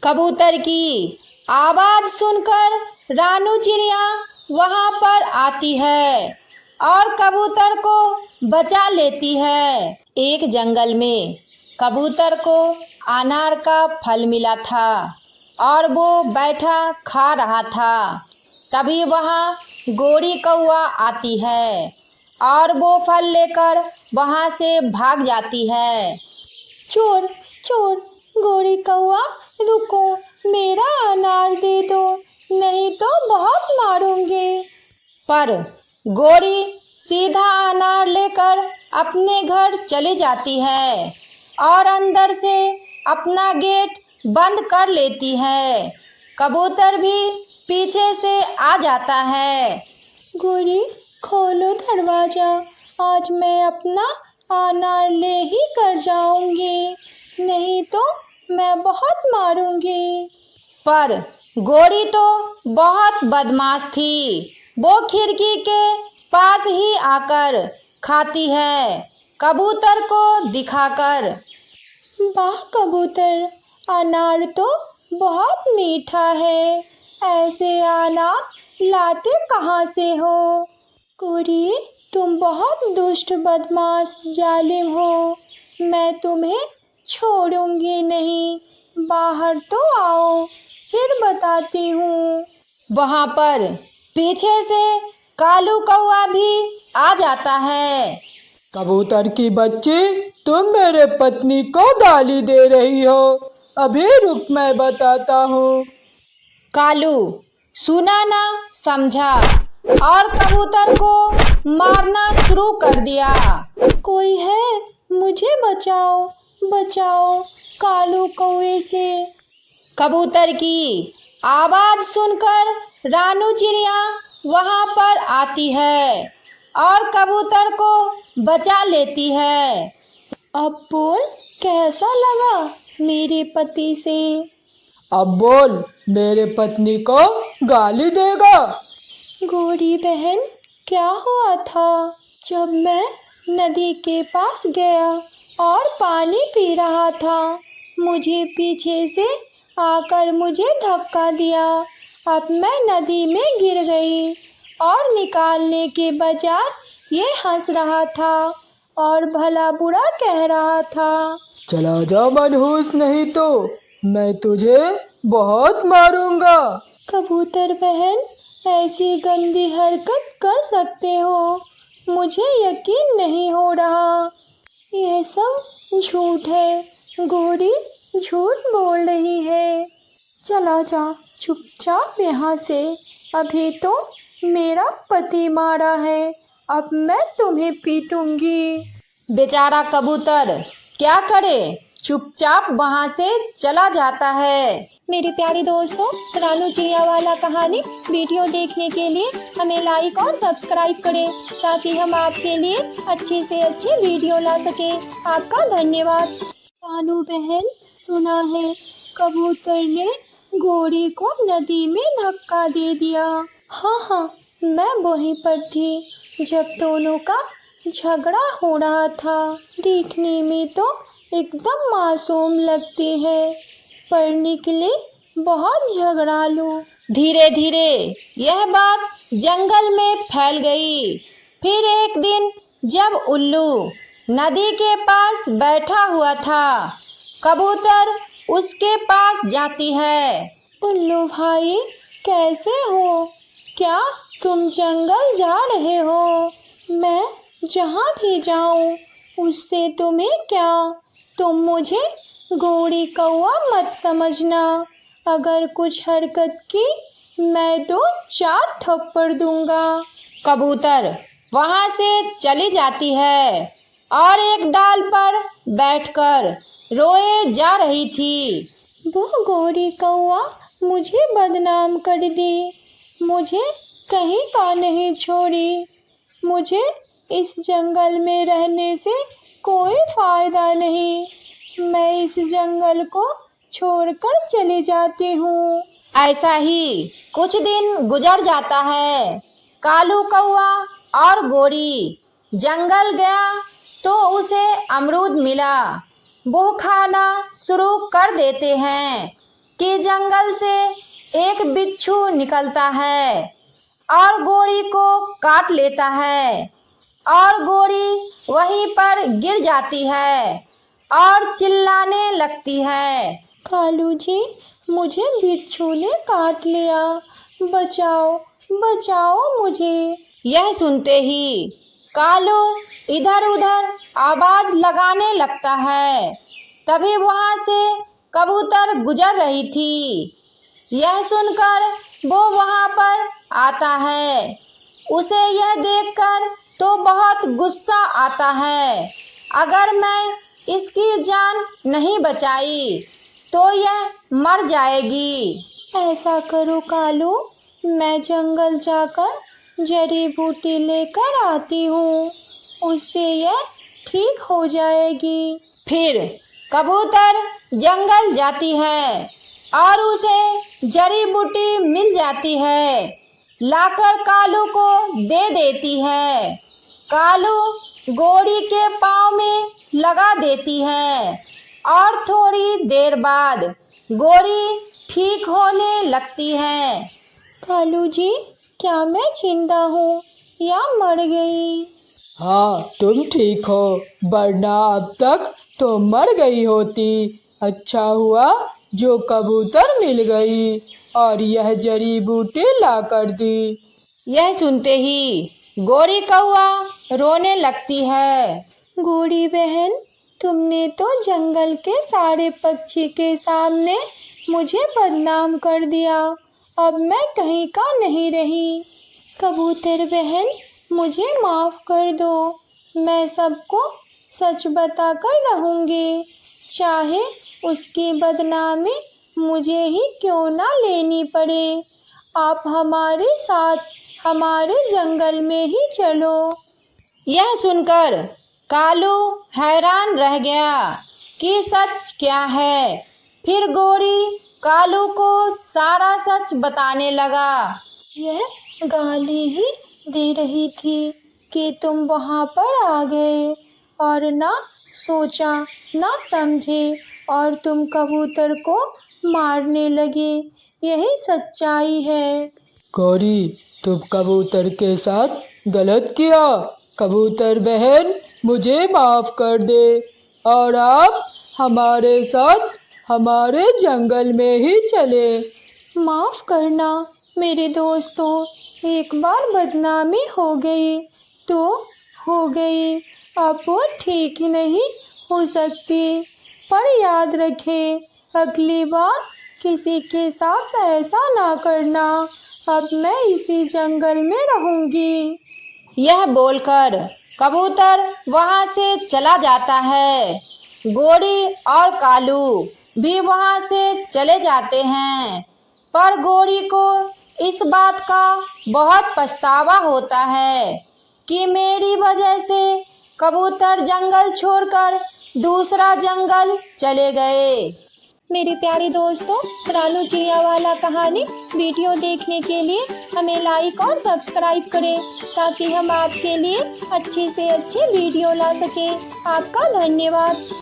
कबूतर की आवाज सुनकर रानू चिड़िया वहां पर आती है और कबूतर को बचा लेती है। एक जंगल में कबूतर को अनार का फल मिला था और वो बैठा खा रहा था। तभी वहां गोरी कौआ आती है और वो फल लेकर वहां से भाग जाती है। चोर चोर, गोरी कौआ रुको, मेरा अनार दे दो, नहीं तो बहुत मारूंगी। पर गोरी सीधा अनार लेकर अपने घर चली जाती है और अंदर से अपना गेट बंद कर लेती है। कबूतर भी पीछे से आ जाता है। गोरी खोलो दरवाजा, आज मैं अपना अनार ले ही कर जाऊंगी, नहीं तो मैं बहुत मारूंगी। पर गोरी तो बहुत बदमाश थी। वो खिड़की के पास ही आकर खाती है, कबूतर को दिखाकर। वाह कबूतर, अनार तो बहुत मीठा है, ऐसे अनार लाते कहाँ से हो? गोरी तुम बहुत दुष्ट बदमाश जालिम हो, मैं तुम्हें छोड़ूंगी नहीं, बाहर तो आओ, फिर बताती हूँ। वहां पर पीछे से कालू कौआ भी आ जाता है। कबूतर की बच्ची, तुम मेरे पत्नी को गाली दे रही हो, अभी रुक मैं बताता हूँ। कालू सुना ना समझा और कबूतर को मारना शुरू कर दिया। कोई है, मुझे बचाओ बचाओ कालू कौवे से। कबूतर की आवाज सुनकर रानू चिड़िया वहां पर आती है और कबूतर को बचा लेती है। अब बोल, कैसा लगा मेरे पति से? अब बोल, मेरे पत्नी को गाली देगा? गोरी बहन, क्या हुआ था जब मैं नदी के पास गया और पानी पी रहा था, मुझे पीछे से आकर मुझे धक्का दिया। अब मैं नदी में गिर गई और निकालने के बजाय ये हंस रहा था और भला बुरा कह रहा था। चला जा मनहूस, नहीं तो मैं तुझे बहुत मारूंगा। कबूतर बहन, ऐसी गंदी हरकत कर सकते हो? मुझे यकीन नहीं हो रहा, यह सब झूठ है। गोरी झूठ बोल रही है। चला जा चुपचाप यहाँ से, अभी तो मेरा पति मारा है, अब मैं तुम्हें पीटूंगी। बेचारा कबूतर क्या करे, चुपचाप वहाँ से चला जाता है। मेरे प्यारे दोस्तों, रानू चिड़िया वाला कहानी वीडियो देखने के लिए हमें लाइक और सब्सक्राइब करें, ताकि हम आपके लिए अच्छी से अच्छी वीडियो ला सके। आपका धन्यवाद। रानू बहन, सुना है कबूतर ने गोरी को नदी में धक्का दे दिया। हाँ, मैं वहीं पर थी जब दोनों का झगड़ा हो रहा था। देखने में तो एकदम मासूम लगती है, पर निकले बहुत झगड़ालू। धीरे धीरे यह बात जंगल में फैल गई। फिर एक दिन जब उल्लू नदी के पास बैठा हुआ था, कबूतर उसके पास जाती है। उल्लू भाई, कैसे हो? क्या तुम जंगल जा रहे हो? मैं जहाँ भी जाऊँ उससे तुम्हें क्या? तुम मुझे गोरी कौआ मत समझना, अगर कुछ हरकत की मैं तो 4 थप्पड़ दूंगा। कबूतर वहाँ से चली जाती है और एक डाल पर बैठकर रोए जा रही थी। वो गोरी कौआ मुझे बदनाम कर दी, मुझे कहीं का नहीं छोड़ी, मुझे इस जंगल में रहने से कोई फायदा नहीं, मैं इस जंगल को छोड़कर चली जाती हूँ। ऐसा ही कुछ दिन गुजर जाता है। कालू कौआ और गोरी जंगल गया तो उसे अमरूद मिला। वो खाना शुरू कर देते हैं। कि जंगल से एक बिच्छू निकलता है और गोरी को काट लेता है और गोरी वहीं पर गिर जाती है और चिल्लाने लगती है। कालू जी, मुझे बिच्छू ने काट लिया, बचाओ बचाओ मुझे। यह सुनते ही कालू इधर उधर आवाज लगाने लगता है। तभी वहां से कबूतर गुजर रही थी। यह सुनकर वो वहां पर आता है। उसे यह देखकर तो बहुत गुस्सा आता है। अगर मैं इसकी जान नहीं बचाई तो यह मर जाएगी। ऐसा करो कालू, मैं जंगल जाकर जड़ी बूटी लेकर आती हूँ, उससे यह ठीक हो जाएगी। फिर कबूतर जंगल जाती है और उसे जड़ी बूटी मिल जाती है। लाकर कालू को दे देती है। कालू गोरी के पाँव में लगा देती है और थोड़ी देर बाद गोरी ठीक होने लगती है। कालू जी, क्या मैं जिंदा हूँ या मर गई? हाँ, तुम ठीक हो, वरना अब तक तो मर गई होती। अच्छा हुआ जो कबूतर मिल गई और यह जड़ी बूटी ला कर दी। यह सुनते ही गोरी कौआ रोने लगती है। गोरी बहन, तुमने तो जंगल के सारे पक्षी के सामने मुझे बदनाम कर दिया। अब मैं कहीं का नहीं रही। कबूतर बहन, मुझे माफ़ कर दो। मैं सबको सच बताकर रहूँगी, चाहे उसकी बदनामी मुझे ही क्यों ना लेनी पड़े। आप हमारे साथ हमारे जंगल में ही चलो। यह सुनकर कालू हैरान रह गया कि सच क्या है। फिर गोरी कालू को सारा सच बताने लगा। यह गाली ही दे रही थी कि तुम वहाँ पर आ गए और ना सोचा ना समझे और तुम कबूतर को मारने लगे। यही सच्चाई है। गौरी, तुम कबूतर के साथ गलत किया। कबूतर बहन, मुझे माफ कर दे और आप हमारे साथ हमारे जंगल में ही चले। माफ़ करना मेरे दोस्तों, एक बार बदनामी हो गई तो हो गई, अब वो ठीक नहीं हो सकती। पर याद रखें, अगली बार किसी के साथ ऐसा ना करना। अब मैं इसी जंगल में रहूँगी। यह बोलकर कबूतर वहां से चला जाता है। गोरी और कालू भी वहां से चले जाते हैं। पर गोरी को इस बात का बहुत पछतावा होता है कि मेरी वजह से कबूतर जंगल छोड़कर दूसरा जंगल चले गए। मेरे प्यारे दोस्तों, रानू चिड़िया वाला कहानी वीडियो देखने के लिए हमें लाइक और सब्सक्राइब करें, ताकि हम आपके लिए अच्छी से अच्छी वीडियो ला सकें। आपका धन्यवाद।